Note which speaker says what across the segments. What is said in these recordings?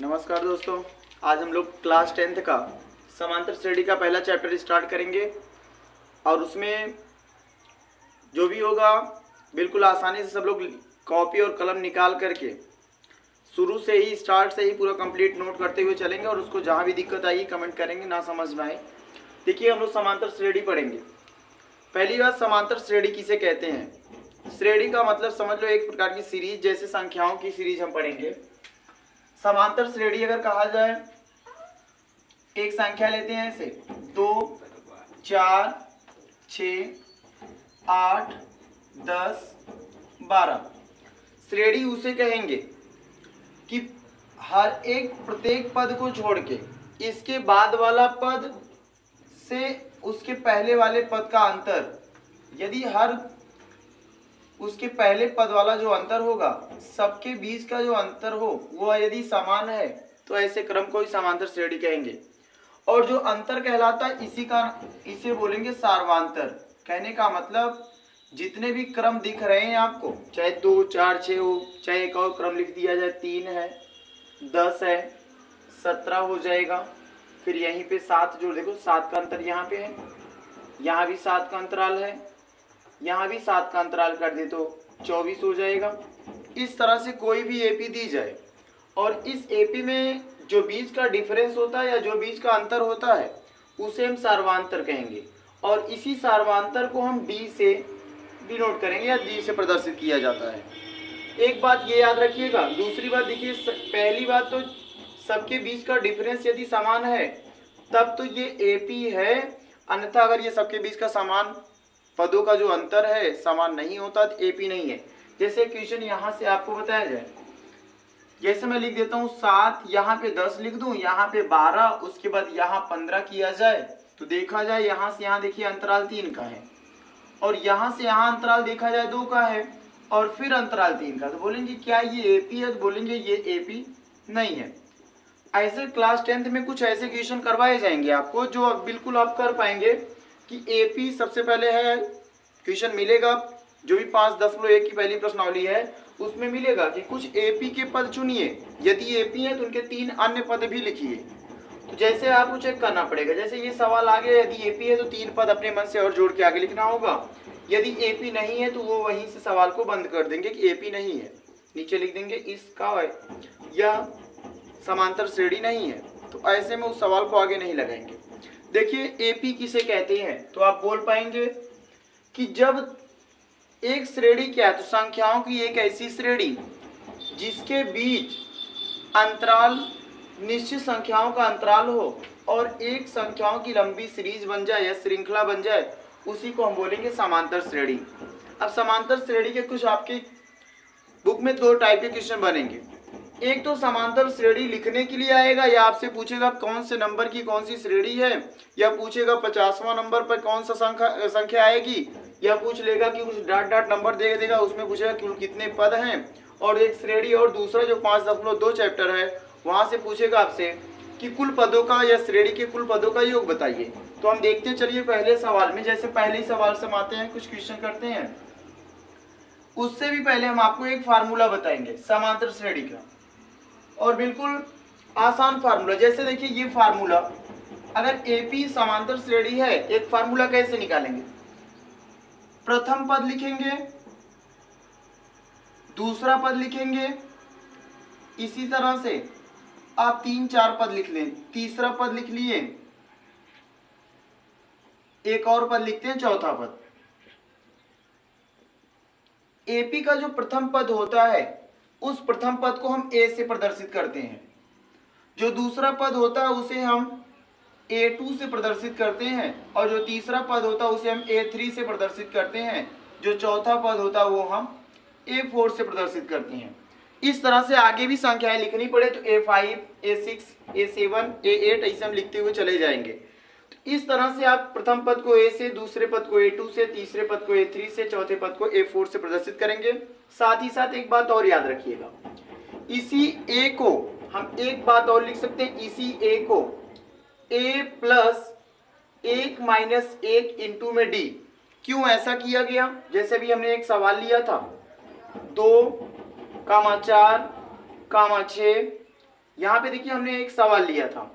Speaker 1: नमस्कार दोस्तों, आज हम लोग क्लास 10th का समांतर श्रेणी का पहला चैप्टर स्टार्ट करेंगे और उसमें जो भी होगा बिल्कुल आसानी से सब लोग कॉपी और कलम निकाल करके शुरू से ही स्टार्ट से ही पूरा कंप्लीट नोट करते हुए चलेंगे और उसको जहाँ भी दिक्कत आएगी कमेंट करेंगे, ना समझ में आए। देखिए, हम लोग समांतर श्रेणी पढ़ेंगे। पहली बात, समांतर श्रेणी किसे कहते हैं? श्रेणी का मतलब समझ लो एक प्रकार की सीरीज, जैसे संख्याओं की सीरीज हम पढ़ेंगे। समांतर श्रेणी अगर कहा जाए, एक संख्या लेते हैं ऐसे 2, 4, 6, 8, 10, 12। श्रेणी उसे कहेंगे कि हर एक प्रत्येक पद को छोड़ के इसके बाद वाला पद से उसके पहले वाले पद का अंतर, यदि हर उसके पहले पद वाला जो अंतर होगा, सबके बीच का जो अंतर हो वो यदि समान है तो ऐसे क्रम को ही समांतर श्रेणी कहेंगे। और जो अंतर कहलाता है इसे बोलेंगे सार्वांतर। कहने का मतलब जितने भी क्रम दिख रहे हैं आपको, चाहे 2, 4, 6 हो, चाहे एक और क्रम लिख दिया जाए, 3 है, 10 है, 17 हो जाएगा, फिर यहीं पे 7 जो देखो 7 का अंतर यहाँ पे है, यहाँ भी 7 का अंतराल है, यहाँ भी 7 का अंतराल कर दे तो 24 हो जाएगा। इस तरह से कोई भी एपी दी जाए और इस एपी में जो बीच का डिफरेंस होता है या जो बीच का अंतर होता है उसे हम सार्वांतर कहेंगे और इसी सार्वांतर को हम डी से डिनोट करेंगे या डी से प्रदर्शित किया जाता है। एक बात ये याद रखिएगा। दूसरी बात देखिए, पहली बात तो सबके बीच का डिफरेंस यदि समान है तब तो ये एपी है, अन्यथा अगर ये सबके बीच का समान पदों का जो अंतर है समान नहीं होता तो एपी नहीं है। जैसे क्वेश्चन यहाँ से आपको बताया जाए, जैसे मैं लिख देता हूँ 7, यहाँ पे 10 लिख दूं, यहाँ पे 12, उसके बाद यहाँ 15 किया जाए तो देखा जाए यहाँ से यहाँ देखिए अंतराल 3 का है और यहाँ से यहाँ अंतराल देखा जाए 2 का है और फिर अंतराल 3 का, तो बोलेंगे क्या ये एपी है? तो बोलेंगे ये एपी नहीं है। ऐसे क्लास 10th में कुछ ऐसे क्वेश्चन करवाए जाएंगे आपको जो अब बिल्कुल आप कर पाएंगे कि एपी सबसे पहले है। क्वेश्चन मिलेगा जो भी 5.1 की पहली प्रश्नावली है उसमें मिलेगा कि कुछ एपी के पद चुनिए, यदि एपी है तो उनके 3 अन्य पद भी लिखिए। तो जैसे आपको चेक करना पड़ेगा, जैसे ये सवाल आ गया, यदि एपी है तो 3 पद अपने मन से और जोड़ के आगे लिखना होगा, यदि एपी नहीं है तो वो वहीं से सवाल को बंद कर देंगे कि एपी नहीं है, नीचे लिख देंगे इसका यह समांतर श्रेणी नहीं है, तो ऐसे में उस सवाल को आगे नहीं लगाएंगे। देखिए, एपी किसे कहते हैं तो आप बोल पाएंगे कि जब एक श्रेणी क्या है, तो संख्याओं की एक ऐसी श्रेणी जिसके बीच अंतराल निश्चित संख्याओं का अंतराल हो और एक संख्याओं की लंबी सीरीज बन जाए या श्रृंखला बन जाए, उसी को हम बोलेंगे समांतर श्रेणी। अब समांतर श्रेणी के कुछ आपके बुक में 2 टाइप के क्वेश्चन बनेंगे। एक तो समांतर श्रेणी लिखने के लिए आएगा, या आपसे पूछेगा कौन से नंबर की कौन सी श्रेणी है, या पूछेगा 50वां नंबर पर कौन सा संख्या आएगी, या पूछ लेगा कि कुछ डॉट नंबर दे देगा, उसमें पूछेगा कि कितने पद हैं, और एक श्रेणी और दूसरा जो 5.2 चैप्टर है वहां से पूछेगा आपसे कि कुल पदों का या श्रेणी के कुल पदों का योग बताइए। तो हम देखते चलिए पहले सवाल में, जैसे पहले ही सवाल से आते हैं, कुछ क्वेश्चन करते हैं। उससे भी पहले हम आपको एक फार्मूला बताएंगे समांतर श्रेणी का, और बिल्कुल आसान फार्मूला। जैसे देखिए ये फार्मूला, अगर एपी समांतर श्रेणी है, एक फार्मूला कैसे निकालेंगे? प्रथम पद लिखेंगे, दूसरा पद लिखेंगे, इसी तरह से आप 3, 4 पद लिख लें, तीसरा पद लिख लिए, एक और पद लिखते हैं, चौथा पद। एपी का जो प्रथम पद होता है उस प्रथम पद को हम ए से प्रदर्शित करते हैं, जो दूसरा पद होता है उसे हम A2 से प्रदर्शित करते हैं, और जो तीसरा पद होता है उसे हम A3 से प्रदर्शित करते हैं, जो चौथा पद होता है वो हम A4 से प्रदर्शित करते हैं। इस तरह से आगे भी संख्याएं लिखनी पड़े तो A5, A6, A7, A8 ऐसे हम लिखते हुए चले जाएंगे। तो इस तरह से आप प्रथम पद को A से, दूसरे पद को A2 से, तीसरे पद को A3 से, चौथे पद को A4 से प्रदर्शित करेंगे। साथ ही साथ एक बात और याद रखिएगा, इसी A को हम एक बात और लिख सकते हैं, इसी A को A प्लस 1 माइनस 1 इंटू में D। क्यों ऐसा किया गया? जैसे भी हमने एक सवाल लिया था, 2, 4, 6, यहाँ पे देखिए हमने एक सवाल लिया था,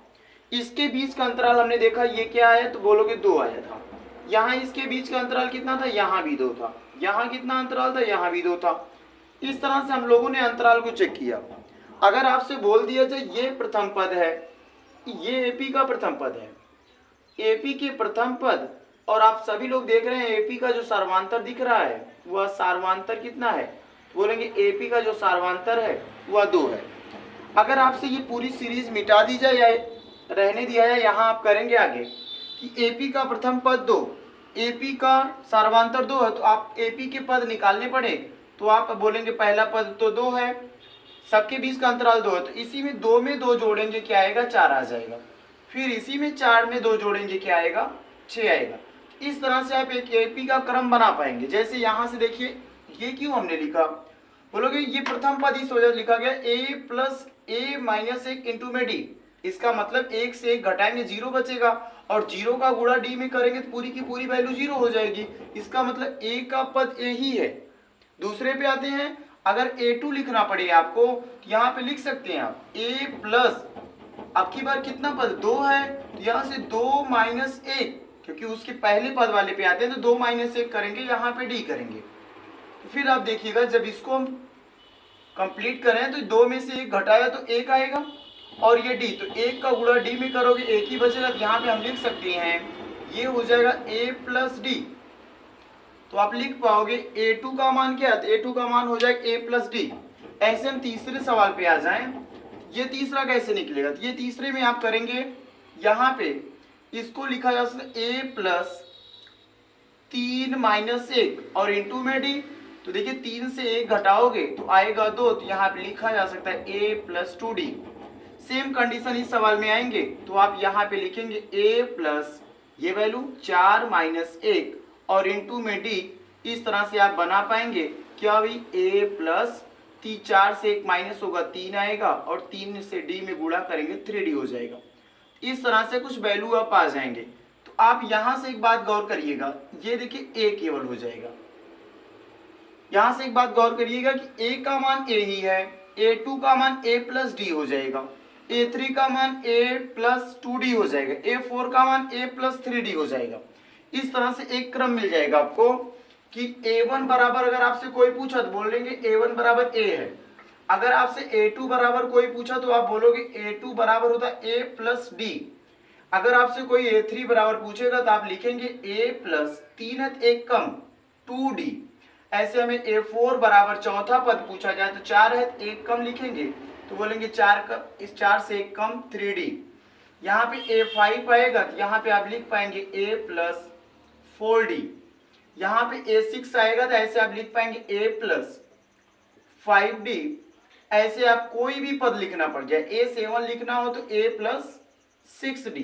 Speaker 1: इसके बीच का अंतराल हमने देखा ये क्या है, तो बोलोगे 2 आया था। यहाँ इसके बीच का अंतराल कितना था, यहाँ भी 2 था। यहाँ कितना अंतराल था, यहाँ भी 2 था। इस तरह से हम लोगों ने अंतराल को चेक किया। अगर आपसे बोल दिया जाए ये प्रथम पद है, ये एपी का प्रथम पद है, एपी के प्रथम पद, और आप सभी लोग देख रहे हैं एपी का जो सार्वंतर दिख रहा है वह सार्वंतर कितना है, बोलेंगे एपी का जो सार्वंतर है वह 2 है। अगर आपसे ये पूरी सीरीज मिटा दी जाए या रहने दिया जाए, यहाँ आप करेंगे आगे कि एपी का प्रथम पद 2, एपी का सार्वंतर 2 है, तो आप एपी के पद निकालने पड़े, तो आप बोलेंगे पहला पद तो 2 है, सबके बीच का अंतराल 2 है, तो इसी में 2 में 2 जोड़ेंगे क्या आएगा, 4 आ जाएगा। फिर इसी में 4 में 2 जोड़ेंगे क्या आएगा, 6 आएगा। इस तरह से आप एक एपी का क्रम बना पाएंगे। जैसे यहाँ से देखिए ये क्यों हमने लिखा, बोलोगे ये प्रथम पद इस वजह से लिखा गया a plus a minus 1 into में डी, इसका मतलब 1 से 1 घटाएंगे 0 बचेगा, और 0 का गुणा डी में करेंगे तो पूरी की पूरी वैल्यू 0 हो जाएगी। इसका मतलब a का पद a ही है। दूसरे पे आते हैं, अगर a2 लिखना पड़े आपको तो यहाँ पे लिख सकते हैं आप a प्लस, अब की बार कितना पद 2 है, तो यहाँ से 2 माइनस 1, क्योंकि उसके पहले पद वाले पे आते हैं तो 2 माइनस 1 करेंगे, यहाँ पे डी करेंगे। तो फिर आप देखिएगा जब इसको हम कंप्लीट करें तो 2 में से 1 घटाया तो 1 आएगा, और ये डी, तो 1 का गुणा डी में करोगे 1 ही बचेगा, तो यहाँ पे हम लिख सकते हैं ये हो जाएगा a प्लस डी। तो आप लिख पाओगे a2 का मान क्या है, तो a2 का मान हो जाएगा a प्लस डी। ऐसे हम तीसरे सवाल पे आ जाएं, ये तीसरा कैसे निकलेगा, तो ये तीसरे में आप करेंगे, यहाँ पे इसको लिखा जा सकता है a प्लस 3 माइनस 1 और इंटू में डी, तो देखिए 3 से 1 घटाओगे तो आएगा 2, तो यहाँ पे लिखा जा सकता है a plus 2d। Same condition इस सवाल में आएंगे तो आप यहाँ पे लिखेंगे a प्लस ये वैल्यू 4 माइनस 1 और इंटू में d। इस तरह से आप बना पाएंगे क्या भी, a प्लस 4 से 1 माइनस होगा 3 आएगा, और 3 से d में गुणा करेंगे 3d हो जाएगा। इस तरह से कुछ वैल्यू आप आ जाएंगे। तो आप यहाँ से एक बात गौर करिएगा, ये देखिए a केवल हो जाएगा। यहाँ से एक बात गौर करिएगा कि a का मान a ही है, a2 का मान a प्लस डी हो जाएगा, a3 का मान a प्लस 2d हो जाएगा, a4 का मान a प्लस 3d हो जाएगा। इस तरह से एक क्रम मिल जाएगा आपको कि a1 बराबर, अगर आपसे कोई पूछा तो बोलेंगे a1 बराबर a है। अगर आपसे a2 बराबर कोई पूछा तो आप बोलोगे a2 बराबर होता है a प्लस डी। अगर आपसे कोई a3 बराबर पूछेगा तो आप लिखेंगे a प्लस 3 है 1 कम 2d। ऐसे हमें a4 बराबर चौथा पद पूछा जाए तो 4 है 1 कम लिखेंगे, तो बोलेंगे 4 का, इस 4 से 1 कम 3d। यहाँ पे a5 आएगा तो यहाँ पे आप लिख पाएंगे a प्लस 4d। यहाँ पे a6 आएगा तो ऐसे आप लिख पाएंगे a प्लस 5d। ऐसे आप कोई भी पद लिखना पड़ जाए, a7 लिखना हो तो a प्लस 6d।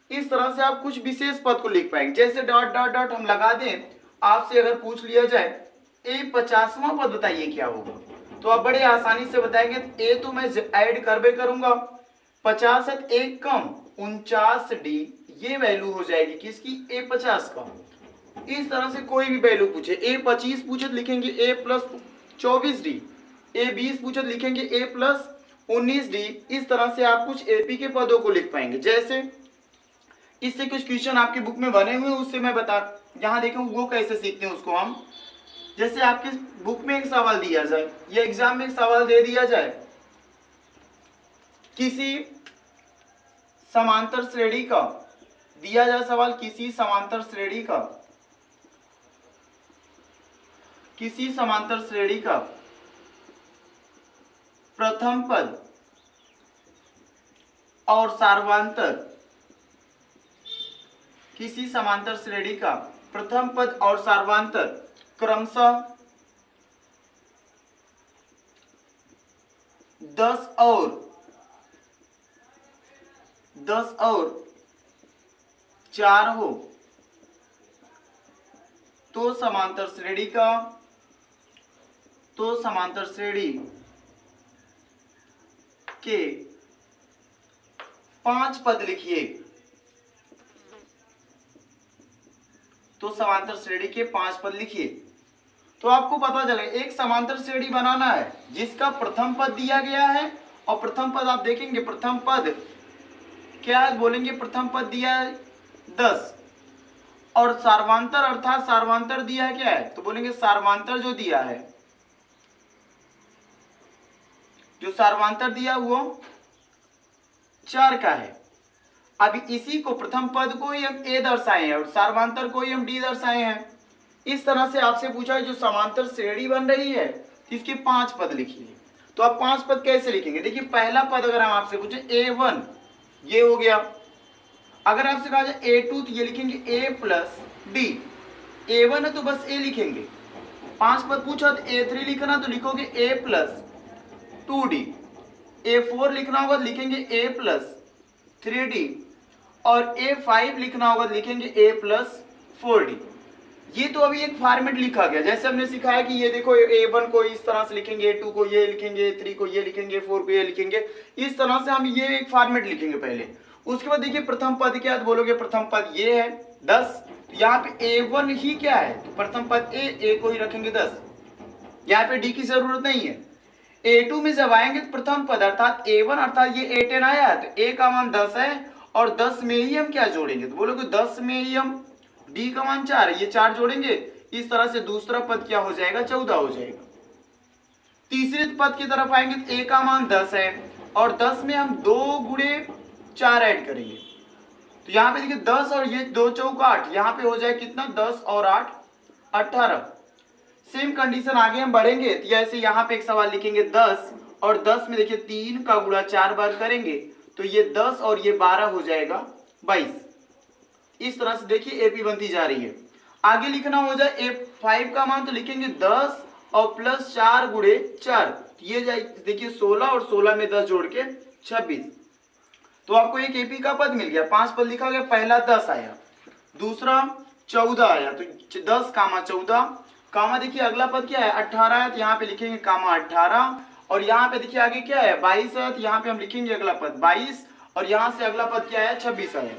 Speaker 1: इस तरह से आप कुछ विशेष पद को लिख पाएंगे। जैसे डॉट डॉट डॉट हम लगा दें, आपसे अगर पूछ लिया जाए a50वां पद बताइए क्या होगा, तो आप बड़े आसानी से बताएंगे a तो मैं ऐड करबे करूंगा, 50 है 1 कम 49d, ये वैल्यू हो जाएगी किसकी, a50 का। इस तरह से कोई भी वैल्यू पूछे, a25 पूछे तो लिखेंगे a प्लस 24d, a20 पूछे तो लिखेंगे a प्लस 19d। इस तरह से आप कुछ एपी के पदों को लिख पाएंगे। जैसे इससे कुछ क्वेश्चन आपकी बुक में बने हुए हैं, उससे मैं बता, यहाँ देखें वो कैसे सीखते हैं उसको हम। जैसे आपके बुक में एक सवाल दिया जाए या एग्जाम में एक सवाल दे दिया जाए, किसी समांतर श्रेणी का दिया जाए सवाल, किसी समांतर श्रेणी का, किसी समांतर श्रेणी का प्रथम पद और सार्वंतर, किसी समांतर श्रेणी का प्रथम पद और सार्वंतर क्रमशः 10 और 4 हो तो समांतर श्रेणी के 5 पद लिखिए। तो समांतर श्रेणी के 5 पद लिखिए। तो आपको पता चले एक समांतर श्रेणी बनाना है जिसका प्रथम पद दिया गया है और प्रथम पद आप देखेंगे, प्रथम पद क्या है, बोलेंगे प्रथम पद दिया है 10 और सार्वांतर अर्थात सार्वांतर दिया है क्या है, तो बोलेंगे सार्वांतर जो दिया है, जो सार्वांतर दिया वो 4 का है। अभी इसी को प्रथम पद को ही हम ए दर्शाए हैं और सार्वांतर को ही हम डी दर्शाए हैं। इस तरह से आपसे पूछा है जो समांतर श्रेणी बन रही है इसके 5 पद लिखिए। तो आप 5 पद कैसे लिखेंगे, देखिए पहला पद अगर हम आपसे पूछे A1 ये हो गया, अगर आपसे कहा जाए A2 तो ये लिखेंगे A प्लस डी, A1 है तो बस A लिखेंगे। 5 पद पूछा तो A3 लिखना तो लिखोगे A प्लस 2D, A4 लिखना होगा तो लिखेंगे A प्लस 3D और A5 लिखना होगा तो लिखेंगे A प्लस 4D। ये तो अभी एक फॉर्मेट लिखा गया, जैसे हमने सिखाया कि ये देखो A1 को इस तरह से लिखेंगे, A2 को ये लिखेंगे, A3 को ये लिखेंगे, A4 को ये लिखेंगे, इस तरह से हम ये एक फॉर्मेट लिखेंगे पहले। उसके बाद देखिए प्रथम पद क्या है, बोलोगे प्रथम पद ये है 10, तो यहाँ पे A1 ही क्या है, तो प्रथम पद A को ही रखेंगे 10, यहाँ पे D की जरूरत नहीं है। A2 में जब आएंगे तो प्रथम पद अर्थात A1 अर्थात ये A10 आया है तो A का मान 10 है और 10 में ही हम क्या जोड़ेंगे, तो बोलोगे 10 में ही हम D का मान 4 है, ये 4 जोड़ेंगे। इस तरह से दूसरा पद क्या हो जाएगा, 14 हो जाएगा। तीसरे पद की तरफ आएंगे तो A का मान 10 है और 10 में हम 2 गुणे 4 ऐड करेंगे, तो यहाँ पे देखिए 10 और ये 2 चौका 8, यहाँ पे हो जाए कितना 10 और 8 18। सेम कंडीशन आगे हम बढ़ेंगे तो ऐसे यहाँ पे एक सवाल लिखेंगे 10 और 10 में देखिए 3 का गुणा 4 बार करेंगे तो ये 10 और ये 12 हो जाएगा 22। इस तरह से देखिए एपी बनती जा रही है। आगे लिखना हो जाए A5 का मान तो लिखेंगे 10 और प्लस 4 गुणे 4, ये जाए देखिए 16 और 16 में 10 जोड़ के 26, तो आपको एक एपी का पद मिल गया। 5 पद लिखा गया, पहला 10 आया, दूसरा 14 आया, तो 10 कामा 14 कामा देखिए अगला पद क्या है 18 है तो यहाँ पे लिखेंगे कामा 18 और यहाँ पे देखिए आगे क्या है 22 है तो यहाँ पे हम लिखेंगे अगला पद 22 और यहाँ से अगला पद क्या है 26 आया।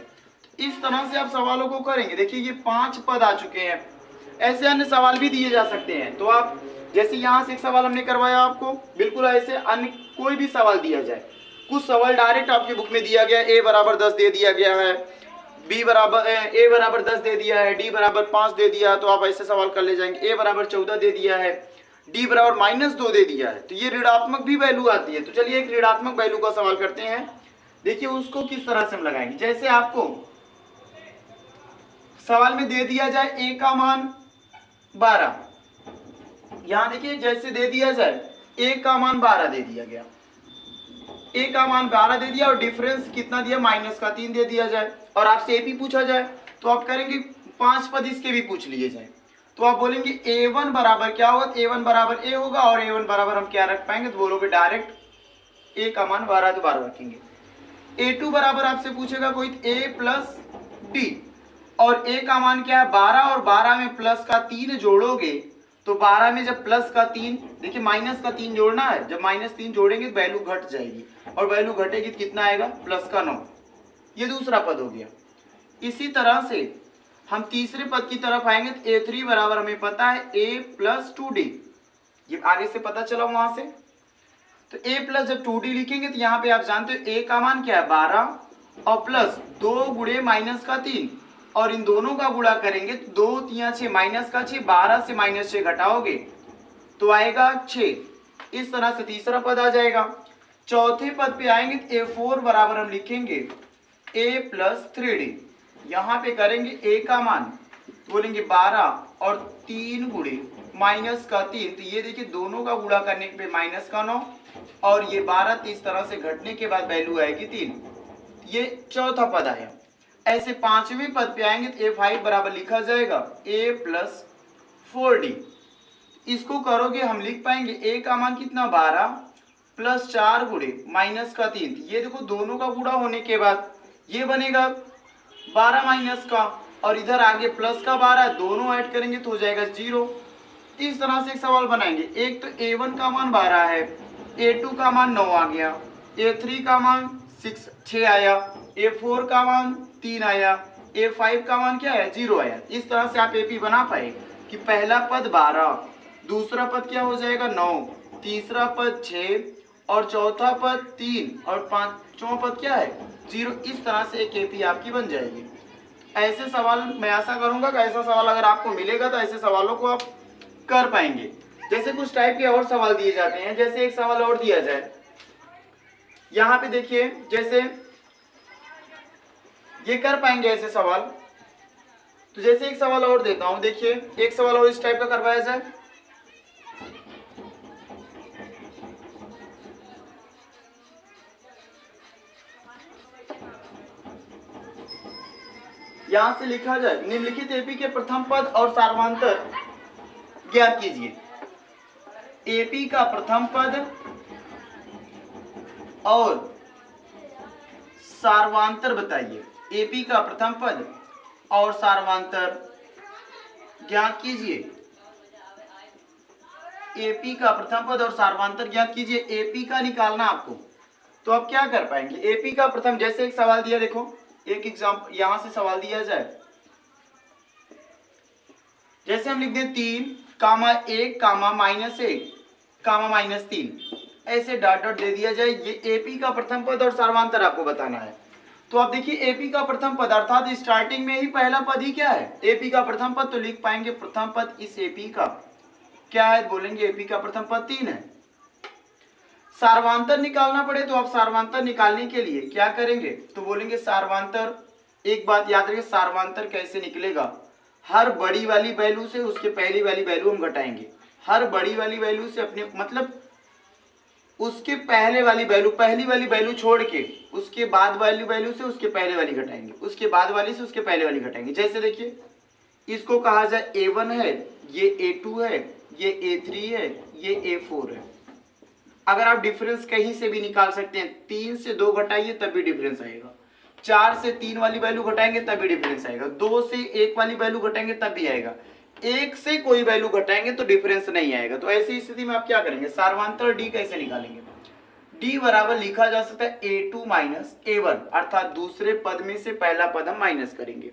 Speaker 1: इस तरह से आप सवालों को करेंगे। देखिए ये 5 पद आ चुके हैं, ऐसे अन्य सवाल भी दिए जा सकते हैं। तो आप जैसे यहाँ से एक सवाल हमने करवाया आपको, बिल्कुल ऐसे अन्य कोई भी सवाल दिया जाए, कुछ सवाल डायरेक्ट आपके बुक में दिया गया, A बराबर 10 दे दिया गया है, A बराबर 10 दे दिया है, D बराबर 5 दे दिया, तो आप ऐसे सवाल कर ले जाएंगे। A बराबर 14 दे दिया है, D बराबर -2 दे दिया है, तो ये ऋणात्मक भी वैल्यू आती है। तो चलिए एक ऋणात्मक वैल्यू का सवाल करते हैं। देखिए उसको किस तरह से हम लगाएंगे, जैसे आपको सवाल में दे दिया जाए A का मान 12, यहाँ देखिए जैसे दे दिया जाए A का मान 12 दे दिया गया, A का मान 12 दे दिया और डिफरेंस कितना दिया -3 दे दिया जाए और आपसे AP पूछा जाए तो आप करेंगे 5 पद इसके भी पूछ लिए जाए, तो आप बोलेंगे A1 बराबर क्या होगा, A1 बराबर A होगा और A1 बराबर हम क्या रख पाएंगे, तो बोलोगे डायरेक्ट A का मान 12 तो 12 रखेंगे। A2 बराबर आपसे पूछेगा कोई A प्लस D और A का मान क्या है 12 और 12 में प्लस का 3 जोड़ोगे तो 12 में जब प्लस का 3 देखिए माइनस का 3 जोड़ना है, जब -3 जोड़ेंगे तो वैल्यू घट जाएगी और वैल्यू घटेगी तो कितना आएगा +9, ये दूसरा पद हो गया। इसी तरह से हम तीसरे पद की तरफ आएंगे तो A3 बराबर हमें पता है A प्लस 2D, ये आगे से पता चला वहां से, तो A प्लस जब 2D लिखेंगे तो यहाँ पे आप जानते हो A का मान क्या है 12 और प्लस 2 गुणे -3 और इन दोनों का गुणा करेंगे तो 2 3 6 -6 12 से -6 घटाओगे तो आएगा 6। इस तरह से तीसरा पद आ जाएगा। चौथे पद पे आएंगे तो A4 बराबर हम लिखेंगे A प्लस 3D, यहाँ पे करेंगे A का मान तो बोलेंगे 12 और 3 गुणे -3, तो ये देखिए दोनों का गुणा करने पे -9 और ये 12, तो इस तरह से घटने के बाद वैल्यू आएगी 3, ये चौथा पद आया। ऐसे पांचवें पद पे आएंगे तो A5 बराबर लिखा जाएगा A प्लस 4D, इसको करोगे हम लिख पाएंगे A का मान कितना 12 प्लस 4 गुणे -3, ये देखो दोनों का गुणा होने के बाद ये बनेगा 12 माइनस का और इधर आगे प्लस का 12, दोनों ऐड करेंगे तो हो जाएगा 0। इस तरह से एक सवाल बनाएंगे। एक तो A1 का मान 12 है, A2 का मान 9 आ गया, A3 का मान 6 आया, A4 का मान 3 आया, A5 का मान क्या है 0 आया। इस तरह से आप AP बना पाए कि पहला पद 12, दूसरा पद क्या हो जाएगा 9, तीसरा पद 6 और चौथा पद 3 और पांचवा पद क्या है 0। इस तरह से एक एपी आपकी बन जाएगी। ऐसे सवाल मैं आशा करूंगा कि ऐसा सवाल अगर आपको मिलेगा तो ऐसे सवालों को आप कर पाएंगे। जैसे कुछ टाइप के और सवाल दिए जाते हैं, जैसे एक सवाल और दिया जाए यहाँ पे देखिए, जैसे ये कर पाएंगे ऐसे सवाल। तो जैसे एक सवाल और देता हूं, देखिए एक सवाल और इस टाइप का करवाया जाए। यहां से लिखा जाए निम्नलिखित एपी के प्रथम पद और सार्वधातुक ज्ञात कीजिए। एपी का प्रथम पद और सार्वधातुक बताइए। एपी का प्रथम पद और सार्वधातुक ज्ञात कीजिए। एपी का प्रथम पद और सार्वधातुक ज्ञात कीजिए। एपी का निकालना आपको, तो आप क्या कर पाएंगे। एपी का प्रथम, जैसे एक सवाल दिया, देखो एक एग्जाम्पल यहां से सवाल दिया जाए, जैसे हम लिख दें 3, 1, -1, -3, ऐसे डॉट डॉट दे दिया जाए। ये एपी का प्रथम पद और सार्वधातुक आपको बताना है। तो आप देखिए एपी का प्रथम पद अर्थात स्टार्टिंग में ही पहला पद ही क्या है एपी का प्रथम पद, तो लिख पाएंगे प्रथम पद इस एपी का क्या है, बोलेंगे एपी का प्रथम पद 3 है। सार्वधातुक निकालना पड़े तो आप सार्वधातुक निकालने के लिए क्या करेंगे, तो बोलेंगे सार्वधातुक। एक बात याद रखिए, सार्वधातुक कैसे निकलेगा, हर बड़ी वाली वैल्यू से उसके पहली वाली वैल्यू हम घटाएंगे। हर बड़ी वाली वैल्यू से अपने मतलब उसके पहले वाली वैल्यू, पहली वाली वैल्यू छोड़ के उसके बाद वाली वैल्यू से उसके पहले वाली घटाएंगे, उसके बाद वाली से उसके पहले वाली घटाएंगे। जैसे देखिए इसको कहा जाए A1 है, ये A2 है, ये A3 है, ये A4 है। अगर आप डिफरेंस कहीं से भी निकाल सकते हैं, 3 से 2 घटाइए तब भी डिफरेंस आएगा, 4 से 3 वाली वैल्यू घटाएंगे तब भी डिफरेंस आएगा, 2 से 1 वाली वैल्यू घटाएंगे तब भी आएगा, 1 से कोई वैल्यू घटाएंगे तो डिफरेंस नहीं आएगा। तो ऐसी स्थिति में आप क्या करेंगे, सार्वधातुक डी कैसे निकालेंगे। डी बराबर लिखा जा सकता है A2 माइनस A1, अर्थात दूसरे पद में से पहला पद हम माइनस करेंगे।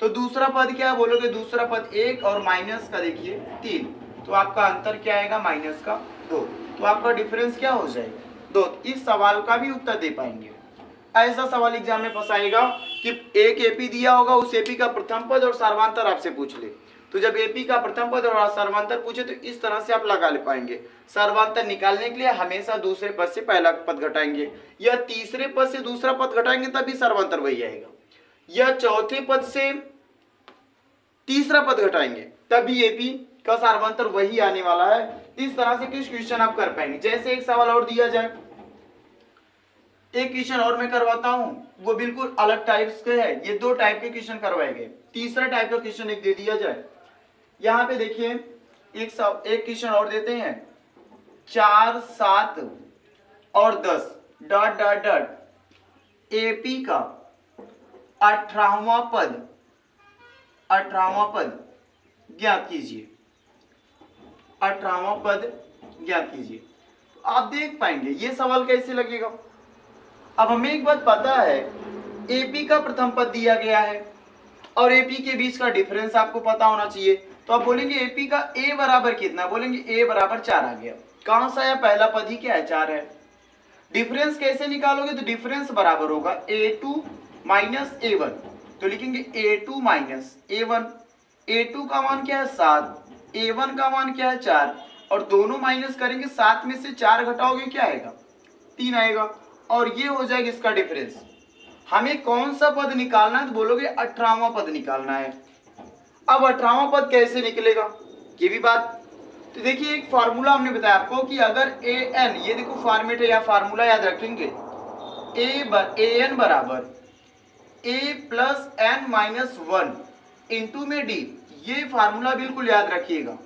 Speaker 1: तो दूसरा पद क्या बोलोगे, दूसरा पद 1 और माइनस का देखिए 3, तो आपका अंतर क्या आएगा माइनस का 2, तो आपका डिफरेंस क्या हो जाएगा 2। इस सवाल का भी उत्तर दे पाएंगे। ऐसा सवाल एग्जाम में फंसाएगा कि एक एपी दिया होगा, उस एपी का प्रथम पद और सार्वधातुक आपसे पूछ ले, तो जब एपी का प्रथम पद और सार्वधातुक पूछे तो इस तरह से आप लगा ले पाएंगे। सार्वधातुक निकालने के लिए हमेशा दूसरे पद से पहला पद घटाएंगे, या तीसरे पद से दूसरा पद घटाएंगे तभी सार्वधातुक वही आएगा, या चौथे पद से तीसरा पद घटाएंगे तभी एपी का सार्वधातुक वही आने वाला है। इस तरह से कुछ क्वेश्चन आप कर पाएंगे। जैसे एक सवाल और दिया जाए, एक क्वेश्चन और मैं करवाता हूं, वो बिल्कुल अलग टाइप्स के है। ये 2 टाइप के क्वेश्चन करवाए गए, तीसरा टाइप का क्वेश्चन एक दे दिया जाए। यहाँ पे देखिए एक क्वेश्चन और देते हैं, 4, 7 और 10 डॉट डॉट डॉट एपी का 18वां पद ज्ञात कीजिए। 18वां पद ज्ञात कीजिए। आप देख पाएंगे ये सवाल कैसे लगेगा। अब हमें एक बात पता है, एपी का प्रथम पद दिया गया है और एपी के बीच का डिफरेंस आपको पता होना चाहिए। तो आप बोलेंगे एपी का ए बराबर कितना, बोलेंगे ए बराबर 4 आ गया। कहां से आया, पहला पद ही क्या है 4 है। डिफरेंस कैसे निकालोगे, तो डिफरेंस बराबर होगा A2 माइनस A1, तो लिखेंगे A2 माइनस A1। A2 का मान क्या है 7, A1 का मान क्या है 4, और दोनों माइनस करेंगे, 7 में से 4 घटाओगे क्या आएगा 3 आएगा, और ये हो जाएगा इसका डिफरेंस। हमें कौन सा पद निकालना है, तो बोलोगे 18वां पद निकालना है। अब 18वां पद कैसे निकलेगा, ये भी बात, तो देखिए एक फार्मूला हमने बताया आपको कि अगर an, ये देखो फॉर्मेट है या फार्मूला याद रखेंगे, an बराबर a plus n minus 1 into में d, ये फार्मूला बिल्कुल याद रखिएगा।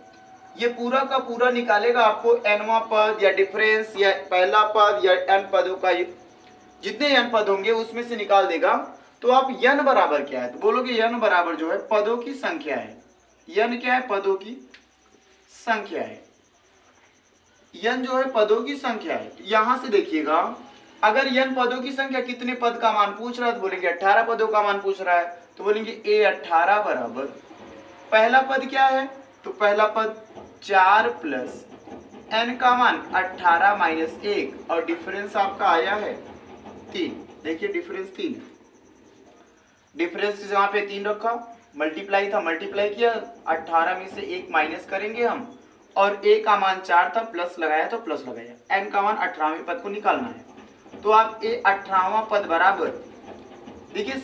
Speaker 1: ये पूरा का पूरा निकालेगा आपको nवां पद या डिफरेंस या पहला पद या n पदों का, जितने n पद होंगे उसमें से निकाल देगा। तो आप n बराबर क्या है, तो बोलोगे n बराबर जो है पदों की संख्या है। n क्या है, पदों की संख्या है। n जो है पदों की संख्या है। यहां से देखिएगा, अगर n पदों की संख्या कितने पद का मान पूछ रहा है, तो बोलेंगे 18 पदों का मान पूछ रहा है, तो बोलेंगे a18 बराबर पहला पद क्या है, तो पहला पद 4 प्लस n का मान 18 माइनस 1 और डिफरेंस आपका आया है 3। देखिए डिफरेंस 3 है, डिफरेंस की जगह पे 3 रखा, मल्टीप्लाई था मल्टीप्लाई किया, 18 में से 1 माइनस करेंगे हम, और a का मान 4 था, प्लस लगाया तो प्लस लगाया, n का मान 18वें पद को निकालना है। तो आप ये 18वां पद बराबर, देखिए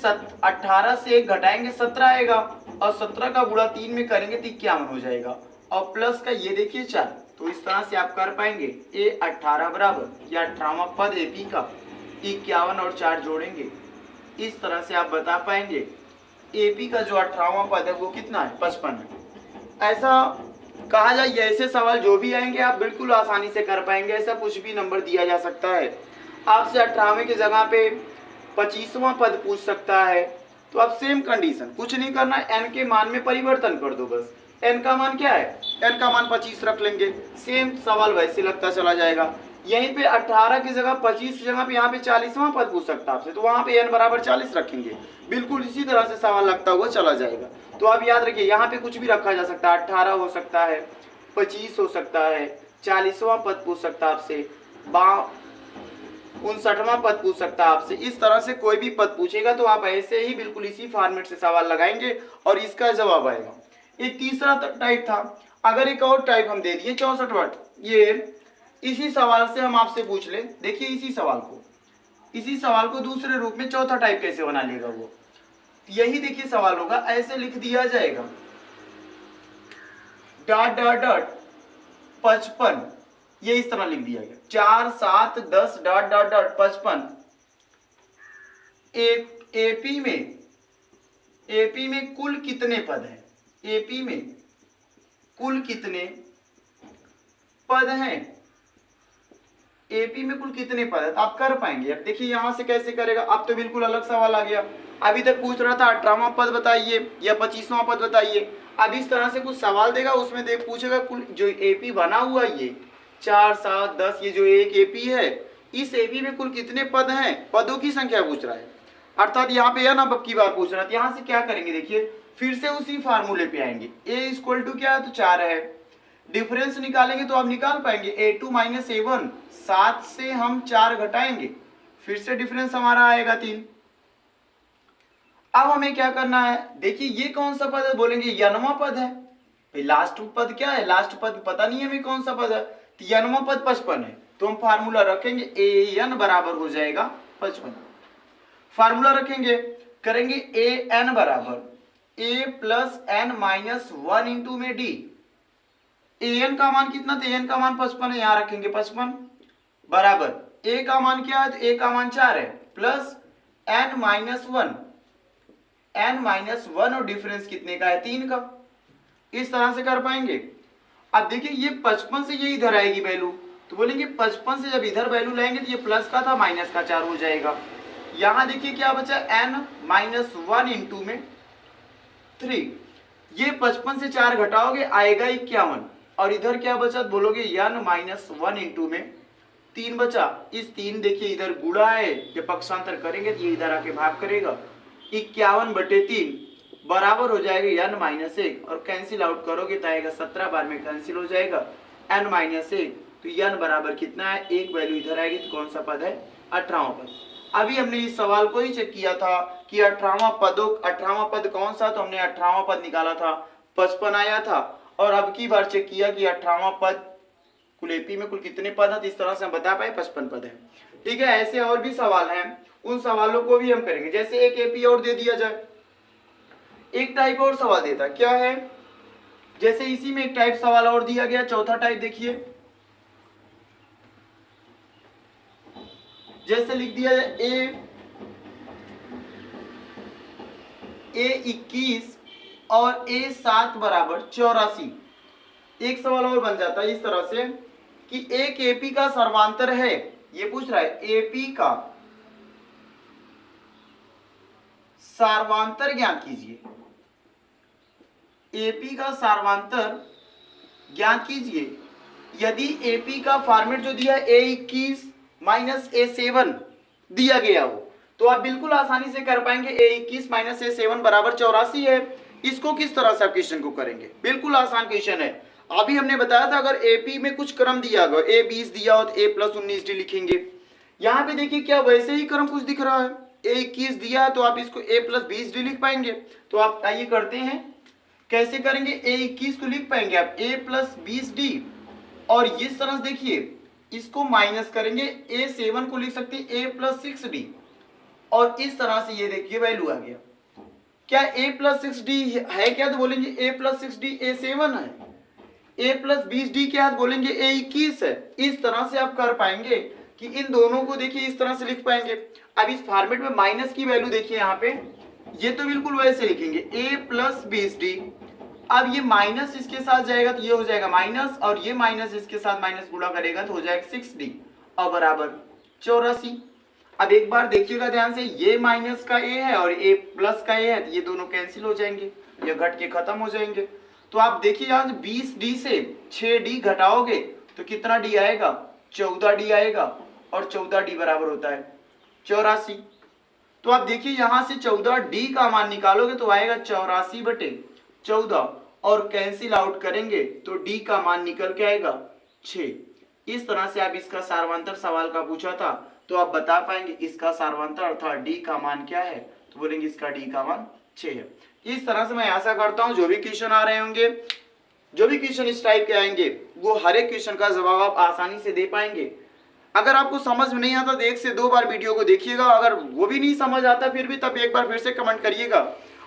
Speaker 1: 18 से 1 घटाएंगे 17 आएगा, और 17 का गुणा 3 में करेंगे तो 51 हो जाएगा, और प्लस का ये देखिए 4। तो इस तरह से आप कर पाएंगे ए 18 बराबर, या 18वां पद एपी का 51 और 4 जोड़ेंगे, इस तरह से आप बता पाएंगे एपी का जो 18वां पद है वो कितना है, 55 है। ऐसा कहा जाए, ऐसे सवाल जो भी आएंगे आप बिल्कुल आसानी से कर पाएंगे, ऐसा कुछ भी नंबर दिया जा सकता है। आपसे 18वें की जगह पे 25वां पद पूछ सकता है, तो आप सेम कंडीशन, कुछ नहीं करना, n के मान में परिवर्तन कर दो बस। n का मान क्या है, n का मान 25 रख लेंगे, सेम सवाल वैसे लगता चला जाएगा। यहीं पे 18 की जगह 25 की जगह पे यहाँ पे 40वां पद पूछ सकता है आपसे, तो वहाँ पे n बराबर 40 रखेंगे, बिल्कुल इसी तरह से सवाल लगता हुआ चला जाएगा। तो आप याद रखिए यहाँ पे कुछ भी रखा जा सकता है, 18 हो सकता है, 25 हो सकता है, 40वां पद पूछ सकता है आपसे, 59वां पद पूछ सकता है आपसे, इस तरह से कोई भी पद पूछेगा तो आप ऐसे ही बिल्कुल इसी फॉर्मेट से सवाल लगाएंगे और इसका जवाब आएगा। एक तीसरा टाइप था, अगर एक और टाइप हम दे दिए 64वां, ये इसी सवाल से हम आपसे पूछ ले, देखिए इसी सवाल को दूसरे रूप में चौथा टाइप कैसे बना लेगा वो, यही देखिए सवाल होगा, ऐसे लिख दिया जाएगा डॉट डॉट डॉट 55, ये इस तरह लिख दिया गया 4 7 10 डॉट डॉट डॉट 55। एपी में कुल कितने पद हैं, एपी में कुल कितने पद हैं, एपी में कुल कितने पद है, तो आप कर पाएंगे। अब देखिए यहां से कैसे करेगा, अब तो बिल्कुल अलग सवाल आ गया। अभी तक पूछ रहा था 18वां पद बताइए या 25वां पद बताइए, अब इस तरह से कुछ सवाल देगा, उसमें देख पूछेगा कुल जो एपी बना हुआ ये 4 7 10, ये जो एक एपी है, इस एपी में कुल कितने पद हैं, पदों की संख्या पूछ रहा है, अर्थात यहाँ पे यह ना अब की बार पूछ रहा है। यहाँ से क्या करेंगे, देखिए फिर से उसी फार्मूले पे आएंगे, ए इक्वल टू क्या है, तो 4 है, डिफरेंस निकालेंगे तो आप निकाल पाएंगे a2 माइनस a1, 7 से हम 4 घटाएंगे, फिर से डिफरेंस हमारा आएगा 3। अब हमें क्या करना है, देखिए ये कौन सा पद है, बोलेंगे n वां पद है, भाई लास्ट पद क्या है, लास्ट पद पता नहीं है हमें कौन सा पद है, तो n वां पद 55 है, तो हम फार्मूला रखेंगे an बराबर हो जाएगा 55, फार्मूला रखेंगे, करेंगे an बराबर a plus n minus 1 into में d, an का मान कितना था, an का मान 55 है, यहां रखेंगे 55 बराबर a का मान क्या है, तो a का मान 4 है, प्लस n माइनस 1 और डिफरेंस कितने का है, 3 का, इस तरह से कर पाएंगे। अब देखिए ये 55 से ये इधर आएगी वैल्यू, तो बोलेंगे 55 से जब इधर वैल्यू लाएंगे तो ये प्लस का था माइनस का 4 हो जाएगा। यहां देखिए क्या बचा, n माइनस 1 इंटू में 3, ये 55 से 4 घटाओगे आएगा 51, और इधर क्या बचा, बोलोगे n माइनस 1 इंटू में 3 बचा, इस 3 देखिए इधर गुणा है, जब पक्षांतर करेंगे तो ये इधर आके भाग करेगा, 51/3 बराबर हो जाएगा n माइनस 1, और कैंसिल आउट करोगे तो आएगा 17 बार में कैंसिल हो जाएगा n माइनस 1, तो n बराबर कितना है, एक वैल्यू इधर आएगी, तो कौन सा पद है, 18वां पद। अभी हमने इस सवाल को ही चेक किया था कि 18वां पद कौन सा, तो हमने 18वां पद निकाला था 55 आया था, और अब की बार चेक किया कि 18वां पद कुल एपी में कुल कितने पद है, तो इस तरह से हम बता पाए 55 पद है। ठीक है, ऐसे और भी सवाल हैं, उन सवालों को भी हम करेंगे। जैसे एक एपी और दे दिया जाए, एक टाइप और सवाल देता क्या है, जैसे इसी में एक टाइप सवाल और दिया गया, चौथा टाइप देखिए, जैसे लिख दिया जाए A21 और A7 बराबर 84। एक सवाल और बन जाता है इस तरह से कि एक एपी का सर्वांतर है, ये पूछ रहा है एपी का सर्वांतर ज्ञात कीजिए, एपी का सर्वांतर ज्ञात कीजिए। यदि एपी का फॉर्मेट जो दिया है A21 माइनस A7 दिया गया हो, तो आप बिल्कुल आसानी से कर पाएंगे, A21 माइनस A7 बराबर 84 है। इसको किस तरह से आप क्वेश्चन को करेंगे, बिल्कुल आसान क्वेश्चन है। अभी हमने बताया था अगर एपी में कुछ क्रम दिया गया, ए 20 दिया हो तो ए प्लस 19D लिखेंगे। यहाँ पे देखिए क्या वैसे ही क्रम कुछ दिख रहा है, ए 21 दिया है तो आप इसको ए प्लस 20D लिख पाएंगे। तो आप आइए करते हैं, कैसे करेंगे, ए 21 को लिख पाएंगे आप ए प्लस 20D, और इस तरह से देखिए इसको माइनस करेंगे, ए 7 को लिख सकते हैं ए प्लस 6D, और इस तरह से ये देखिए वैल्यू आ गया। क्या ए प्लस 6D है क्या, तो बोलेंगे ए प्लस 6D ए 7 है, ए प्लस 20D क्या है, बोलेंगे ए 21 है। इस तरह से आप कर पाएंगे कि इन दोनों को देखिए इस तरह से लिख पाएंगे। अब इस फॉर्मेट में माइनस की वैल्यू देखिए यहाँ पे, ये तो बिल्कुल वैसे लिखेंगे ए प्लस 20D। अब ये माइनस इसके साथ जाएगा तो ये हो जाएगा माइनस, और ये माइनस इसके साथ माइनस गुणा करेगा तो हो जाएगा 6D और बराबर 84। अब एक बार देखिएगा ध्यान से, ये माइनस का ए है और ए प्लस का ए है, तो ये दोनों कैंसिल हो जाएंगे, ये घट के खत्म हो जाएंगे। तो आप देखिए यहाँ 20D से 6D घटाओगे तो कितना D आएगा, 14D आएगा, और 14D बराबर होता है 84। तो आप देखिए यहाँ से 14D का मान निकालोगे तो आएगा 84/14, और कैंसिल आउट करेंगे तो D का मान निकल के आएगा 6। इस तरह से आप इसका सार्वंतर सवाल का पूछा था तो आप बता पाएंगे इसका सार्वंतर अर्थात D का मान क्या है, तो बोलेंगे इसका D का मान 6 है। इस तरह से मैं आशा करता हूं जो भी क्वेश्चन आ रहे होंगे, जो भी क्वेश्चन इस टाइप के आएंगे, वो हर एक क्वेश्चन का जवाब आप आसानी से दे पाएंगे। अगर आपको समझ में नहीं आता तो 1 से 2 बार वीडियो को देखिएगा, अगर वो भी नहीं समझ आता फिर भी तब एक बार फिर से कमेंट करिएगा,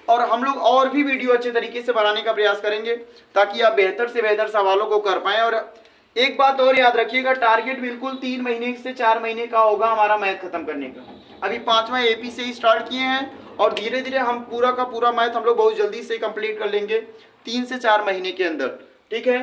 Speaker 1: और हम लोग और भी वीडियो अच्छे तरीके से बनाने का प्रयास करेंगे ताकि आप बेहतर से बेहतर सवालों को कर पाएं। और एक बात और याद रखिएगा, टारगेट बिल्कुल 3 महीने से 4 महीने का होगा हमारा मैथ खत्म करने का। अभी 5वां एपी से ही स्टार्ट किए हैं और धीरे धीरे हम पूरा का पूरा मैथ हम लोग बहुत जल्दी से कंप्लीट कर लेंगे 3 से 4 महीने के अंदर, ठीक है।